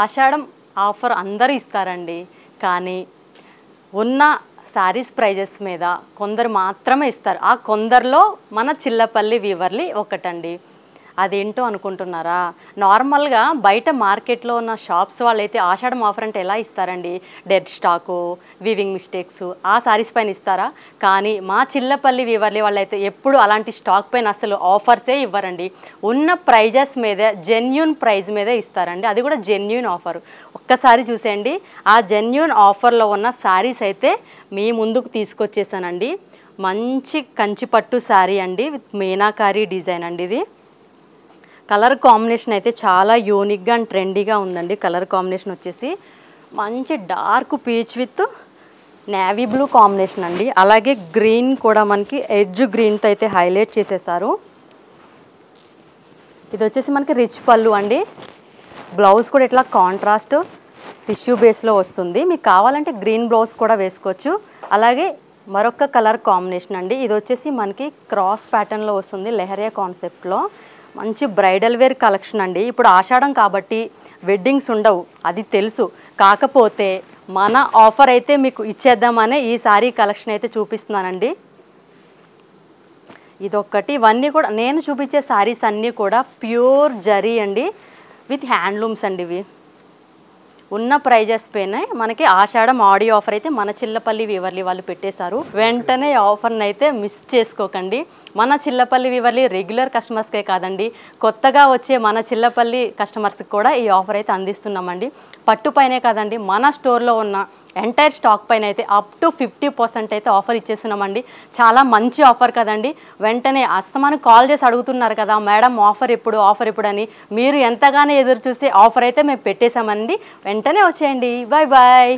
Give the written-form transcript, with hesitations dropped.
ఆషాఢం offer అందరూ ఇస్తారండి, కానీ ఉన్న శారీస్ ప్రైజెస్ మీద కొందరు మాత్రమే ఇస్తారు. ఆ కొందరిలో మన చిల్లపల్లి వీవర్లీ ఒకటండి. అదేంటో అనుకుంటున్నారా? నార్మల్గా బయట మార్కెట్లో ఉన్న షాప్స్ వాళ్ళైతే ఆషాఢం ఆఫర్ అంటే ఎలా ఇస్తారండి? డెడ్ స్టాకు, వీవింగ్ మిస్టేక్స్ ఆ శారీస్ పైన ఇస్తారా? కానీ మా చిల్లపల్లి వీవర్లీ వాళ్ళైతే ఎప్పుడు అలాంటి స్టాక్ పైన అసలు ఆఫర్సే ఇవ్వరండి. ఉన్న ప్రైజెస్ మీదే జెన్యూన్ ప్రైస్ మీదే ఇస్తారండి. అది కూడా జెన్యూన్ ఆఫర్. ఒక్కసారి చూసేయండి. ఆ జెన్యూన్ ఆఫర్లో ఉన్న శారీస్ అయితే మీ ముందుకు తీసుకొచ్చేసానండి. మంచి కంచిపట్టు శారీ అండి విత్ మీనాకారి డిజైన్ అండి. ఇది కలర్ కాంబినేషన్ అయితే చాలా యూనిక్గా అండ్ ట్రెండీగా ఉందండి. కలర్ కాంబినేషన్ వచ్చేసి మంచి dark peach with navy blue combination అండి. అలాగే గ్రీన్ కూడా మనకి ఎడ్జ్ గ్రీన్తో అయితే హైలైట్ చేసేసారు. ఇది వచ్చేసి మనకి రిచ్ పళ్ళు అండి. బ్లౌజ్ కూడా ఇట్లా కాంట్రాస్ట్ టిష్యూ బేస్లో వస్తుంది. మీకు కావాలంటే గ్రీన్ బ్లౌజ్ కూడా వేసుకోవచ్చు. అలాగే మరొక కలర్ కాంబినేషన్ అండి. ఇది వచ్చేసి మనకి క్రాస్ ప్యాటర్న్లో వస్తుంది, లెహరియా కాన్సెప్ట్లో. మంచి బ్రైడల్ వేర్ కలెక్షన్ అండి. ఇప్పుడు ఆషాఢం కాబట్టి వెడ్డింగ్స్ ఉండవు, అది తెలుసు. కాకపోతే మన ఆఫర్ అయితే మీకు ఇచ్చేద్దామనే ఈ శారీ కలెక్షన్ అయితే చూపిస్తున్నానండి. ఇదొక్కటి. ఇవన్నీ కూడా నేను చూపించే శారీస్ అన్నీ కూడా ప్యూర్ జరీ అండి విత్ హ్యాండ్లూమ్స్ అండి. ఇవి ఉన్న ప్రైజెస్ పైన మనకి ఆషాఢం ఆడియో ఆఫర్ అయితే మన చిల్లపల్లి వీవర్లీ వాళ్ళు పెట్టేశారు. వెంటనే ఆఫర్ని అయితే మిస్ చేసుకోకండి. మన చిల్లపల్లి వీవర్లీ రెగ్యులర్ కస్టమర్స్కే కాదండి, కొత్తగా వచ్చే మన చిల్లపల్లి కస్టమర్స్కి కూడా ఈ ఆఫర్ అయితే అందిస్తున్నామండి. పట్టు పైనే కాదండి, మన స్టోర్లో ఉన్న ఎంటైర్ స్టాక్ పైన అయితే అప్ టు 50% అయితే ఆఫర్ ఇచ్చేస్తున్నామండి. చాలా మంచి ఆఫర్ కదండి. వెంటనే అస్తమానం కాల్ చేసి అడుగుతున్నారు కదా, మేడం ఆఫర్ ఎప్పుడు అని. మీరు ఎంతగానో ఎదురు చూసి ఆఫర్ అయితే మేము పెట్టేశామండి. వెంటనే వచ్చేయండి. Bye bye.